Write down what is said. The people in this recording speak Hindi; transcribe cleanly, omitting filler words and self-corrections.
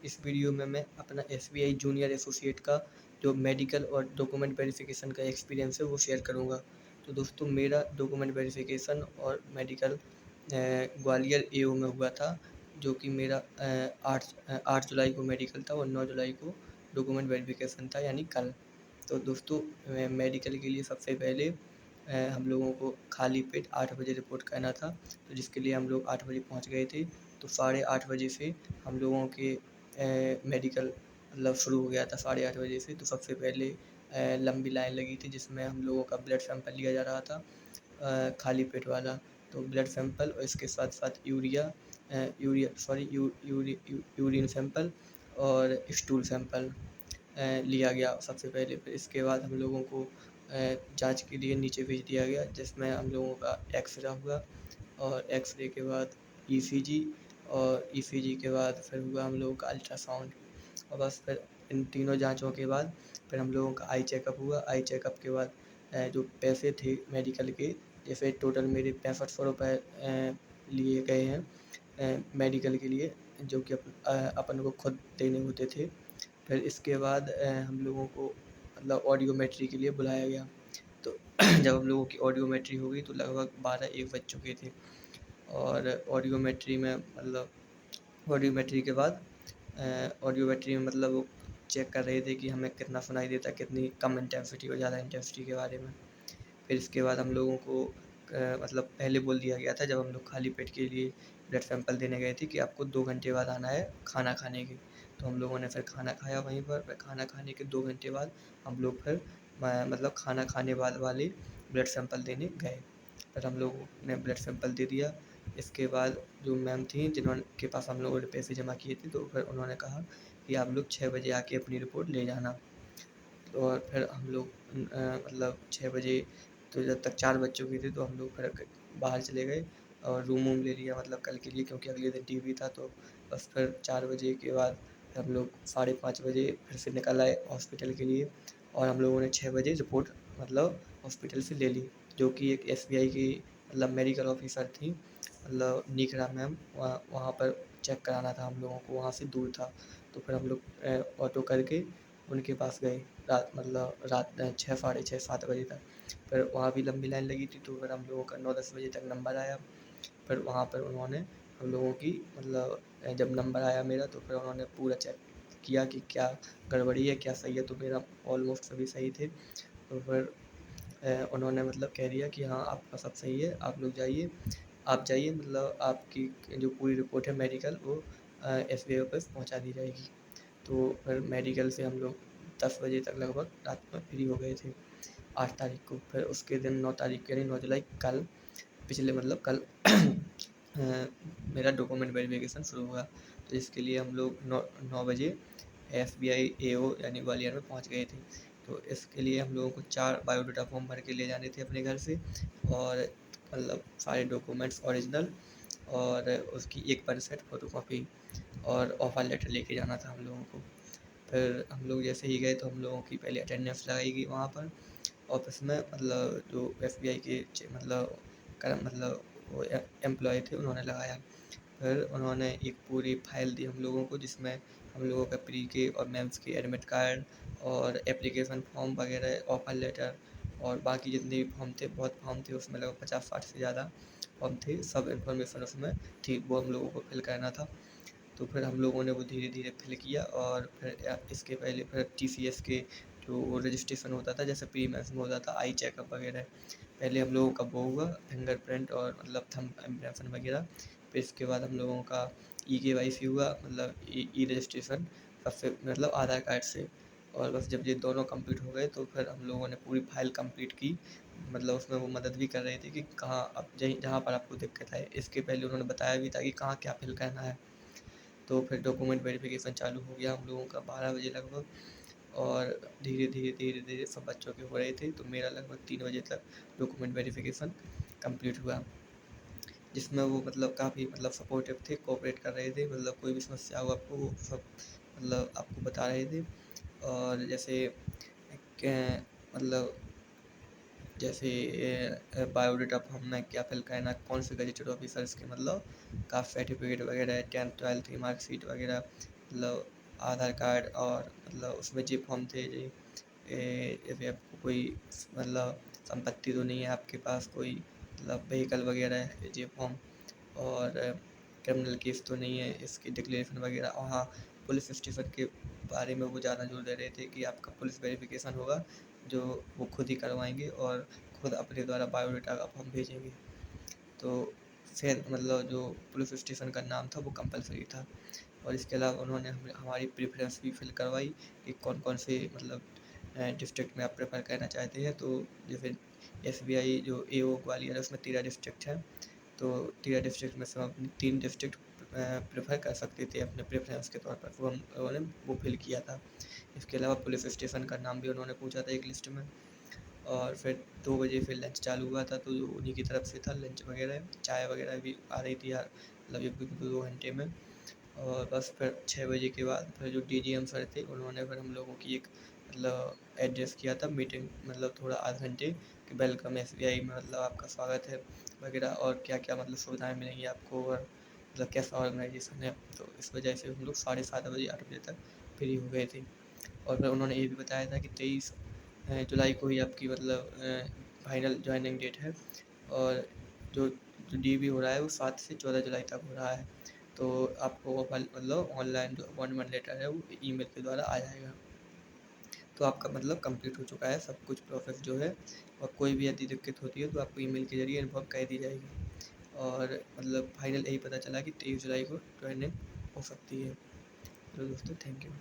इस वीडियो में मैं अपना एसबीआई जूनियर एसोसिएट का जो मेडिकल और डॉक्यूमेंट वेरिफिकेशन का एक्सपीरियंस है वो शेयर करूँगा। तो दोस्तों, मेरा डॉक्यूमेंट वेरिफिकेशन और मेडिकल ग्वालियर एओ में हुआ था, जो कि मेरा 8 जुलाई को मेडिकल था और 9 जुलाई को डॉक्यूमेंट वेरिफिकेशन था, यानी कल। तो दोस्तों, मेडिकल के लिए सबसे पहले हम लोगों को खाली पेट 8 बजे रिपोर्ट करना था, तो जिसके लिए हम लोग 8 बजे पहुंच गए थे। तो 8:30 बजे से हम लोगों के मेडिकल मतलब शुरू हो गया था 8:30 बजे से। तो सबसे पहले लंबी लाइन लगी थी, जिसमें हम लोगों का ब्लड सैंपल लिया जा रहा था, खाली पेट वाला। तो ब्लड सैंपल और इसके साथ साथ यूरिन सैंपल और स्टूल सैंपल लिया गया सबसे पहले। फिर इसके बाद हम लोगों को जांच के लिए नीचे भेज दिया गया, जिसमें हम लोगों का एक्सरे हुआ और एक्सरे के बाद ईसीजी और ईसीजी के बाद फिर हुआ हम लोगों का अल्ट्रासाउंड। और बस फिर इन तीनों जांचों के बाद फिर हम लोगों का आई चेकअप हुआ। आई चेकअप के बाद जो पैसे थे मेडिकल के, जैसे टोटल मेरे 6500 रुपये लिए गए हैं मेडिकल के लिए, जो कि अपन को खुद देने होते थे। फिर इसके बाद हम लोगों को मतलब ऑडियोमेट्री के लिए बुलाया गया। तो जब हम लोगों की ऑडियोमेट्री हो गई तो लगभग 12-1 बज चुके थे। और ऑडियोमेट्री में मतलब ऑडियोमेट्री के बाद ऑडियोमेट्री में मतलब वो चेक कर रहे थे कि हमें कितना सुनाई देता है, कितनी कम इंटेंसिटी और ज़्यादा इंटेंसिटी के बारे में। फिर इसके बाद हम लोगों को मतलब पहले बोल दिया गया था, जब हम लोग खाली पेट के लिए ब्लड सैंपल देने गए थे, कि आपको 2 घंटे बाद आना है खाना खाने के। तो हम लोगों ने फिर खाना खाया वहीं पर। फिर खाना खाने के 2 घंटे बाद हम लोग फिर मतलब खाना खाने बाद वाले ब्लड सैंपल देने गए। फिर हम लोगों ने ब्लड सैंपल दे दिया। इसके बाद जो मैम थी जिन्होंने के पास हम लोगों ने पैसे जमा किए थे, तो फिर उन्होंने कहा कि आप लोग 6 बजे आके अपनी रिपोर्ट ले जाना। और फिर हम लोग मतलब 6 बजे, तो जब तक 4 बज चुके थे तो हम लोग फिर बाहर चले गए और रूम वूम ले लिया मतलब कल के लिए, क्योंकि अगले दिन टीवी था। तो बस फिर 4 बजे के बाद हम लोग 5:30 बजे फिर से निकल आए हॉस्पिटल के लिए। और हम लोगों ने 6 बजे रिपोर्ट मतलब हॉस्पिटल से ले ली, जो कि एक एसबीआई की मतलब मेडिकल ऑफिसर थी, मतलब निकरा मैम, वहाँ वहाँ पर चेक कराना था हम लोगों को, वहाँ से दूर था। तो फिर हम लोग ऑटो करके उनके पास गए रात 6, 6:30, 7 बजे तक। फिर वहाँ भी लंबी लाइन लगी थी, तो फिर हम लोगों का 9-10 बजे तक नंबर आया। फिर वहाँ पर उन्होंने हम लोगों की मतलब जब नंबर आया मेरा, तो फिर उन्होंने पूरा चेक किया कि क्या गड़बड़ी है, क्या सही है। तो मेरा ऑलमोस्ट सभी सही थे। तो फिर उन्होंने मतलब कह दिया कि हाँ, आपका सब सही है, आप जाइए, मतलब आपकी जो पूरी रिपोर्ट है मेडिकल वो एसबीआई ऑफिस पहुँचा दी जाएगी। तो फिर मेडिकल से हम लोग 10 बजे तक लगभग रात में फ्री हो गए थे 8 तारीख को। फिर उसके दिन 9 तारीख यानी 9 जुलाई कल, पिछले मतलब कल मेरा डॉक्यूमेंट वेरिफिकेशन शुरू हुआ। तो इसके लिए हम लोग 9 बजे एसबीआई एओ यानी ग्वालियर में पहुंच गए थे। तो इसके लिए हम लोगों को 4 बायोडाटा फॉर्म भर के ले जाने थे अपने घर से, और मतलब सारे डॉक्यूमेंट्स ओरिजिनल, और उसकी 1% फ़ोटोकॉपी और ऑफ़र लेटर लेके जाना था हम लोगों को। फिर हम लोग जैसे ही गए तो हम लोगों की पहले अटेंडेंस लगाई गई वहाँ पर ऑफिस में, मतलब जो एसबीआई के मतलब मतलब वो एम्प्लॉय थे उन्होंने लगाया। फिर उन्होंने एक पूरी फाइल दी हम लोगों को, जिसमें हम लोगों का प्री के और मेंस के एडमिट कार्ड और एप्लीकेशन फॉर्म वगैरह, ऑफर लेटर और बाकी जितने भी फॉर्म थे, बहुत फॉर्म थे उसमें, लगभग 50-60 से ज़्यादा फॉर्म थे। सब इन्फॉर्मेशन उसमें थी, वो हम लोगों को फिल करना था। तो फिर हम लोगों ने वो धीरे धीरे फिल किया। और फिर इसके पहले फिर टीसीएस के जो रजिस्ट्रेशन होता था, जैसे प्री मेंस में होता था आई चेकअप वगैरह, पहले हम लोगों का वो हुआ, फिंगरप्रिंट और मतलब थंब इम्प्रेशन वगैरह। फिर इसके बाद हम लोगों का केवाईसी हुआ, मतलब ई रजिस्ट्रेशन, सबसे मतलब आधार कार्ड से। और बस जब ये दोनों कंप्लीट हो गए तो फिर हम लोगों ने पूरी फाइल कंप्लीट की। मतलब उसमें वो मदद भी कर रहे थे कि कहाँ अब जहाँ पर आपको दिक्कत है, इसके पहले उन्होंने बताया भी था कि कहाँ क्या फिल करना है। तो फिर डॉक्यूमेंट वेरिफिकेशन चालू हो गया हम लोगों का 12 बजे लगभग। और धीरे धीरे सब बच्चों के हो रहे थे। तो मेरा लगभग 3 बजे तक डॉक्यूमेंट वेरिफिकेशन कंप्लीट हुआ, जिसमें वो मतलब काफ़ी मतलब सपोर्टिव थे, कोऑपरेट कर रहे थे, मतलब कोई भी समस्या हो आपको वो सब मतलब आपको बता रहे थे। और जैसे मतलब जैसे बायोडाटा फॉर्म में क्या फिल करना, कौन से गजेटेड ऑफिसर्स के मतलब कास्ट सर्टिफिकेट वगैरह, 10th 12th की मार्कशीट वगैरह, मतलब आधार कार्ड और मतलब उसमें जे फॉर्म थे जी, जैसे आपको कोई मतलब संपत्ति तो नहीं है आपके पास, कोई मतलब व्हीकल वगैरह है, जे फॉर्म, और क्रिमिनल केस तो नहीं है, इसकी डिक्लेरेशन वगैरह। और हाँ, पुलिस स्टेशन के बारे में वो ज़्यादा जोर दे रहे थे कि आपका पुलिस वेरिफिकेशन होगा, जो वो खुद ही करवाएंगे और खुद अपने द्वारा बायोडाटा का फॉर्म भेजेंगे। तो फिर मतलब जो पुलिस स्टेशन का नाम था वो कंपलसरी था। और इसके अलावा उन्होंने हमारी प्रेफरेंस भी फिल करवाई कि कौन कौन से मतलब डिस्ट्रिक्ट में आप प्रेफर करना चाहते हैं। तो जैसे SBI जो AO ग्वालियर है उसमें 13 डिस्ट्रिक्ट हैं, तो 13 डिस्ट्रिक्ट में से हम अपनी 3 डिस्ट्रिक्ट प्रेफर कर सकते थे अपने प्रेफरेंस के तौर पर, वो हम लोगों ने वो फिल किया था। इसके अलावा पुलिस स्टेशन का नाम भी उन्होंने पूछा था एक लिस्ट में। और फिर 2 बजे फिर लंच चालू हुआ था, तो उन्हीं की तरफ से था लंच वगैरह, चाय वगैरह भी आ रही थी यार, मतलब ये 2 घंटे में। और बस फिर 6 बजे के बाद फिर जो DGM सर थे उन्होंने फिर हम लोगों की एक मतलब एड्रेस किया था मीटिंग, मतलब थोड़ा आधे घंटे कि वेलकम SBI में, मतलब आपका स्वागत है वगैरह, और क्या क्या मतलब सुविधाएं मिलेंगी आपको, और मतलब कैसा ऑर्गेनाइजेशन है। तो इस वजह से हम लोग 7:30 बजे 8 बजे तक फ्री हो गए थे। और फिर उन्होंने ये भी बताया था कि 23 जुलाई को ही आपकी मतलब फाइनल ज्वाइनिंग डेट है, और जो जो DV हो रहा है वो 7 से 14 जुलाई तक हो रहा है। तो आपको वो मतलब ऑनलाइन जो अपॉइंटमेंट लेटर है वो ईमेल के द्वारा आ जाएगा। तो आपका मतलब कंप्लीट हो चुका है सब कुछ प्रोसेस जो है, और कोई भी यदि दिक्कत होती है तो आपको ईमेल के ज़रिए इन्फॉर्म कर दी जाएगी। और मतलब फाइनल यही पता चला कि 23 जुलाई को ज्वाइनिंग हो सकती है। तो दोस्तों, थैंक यू।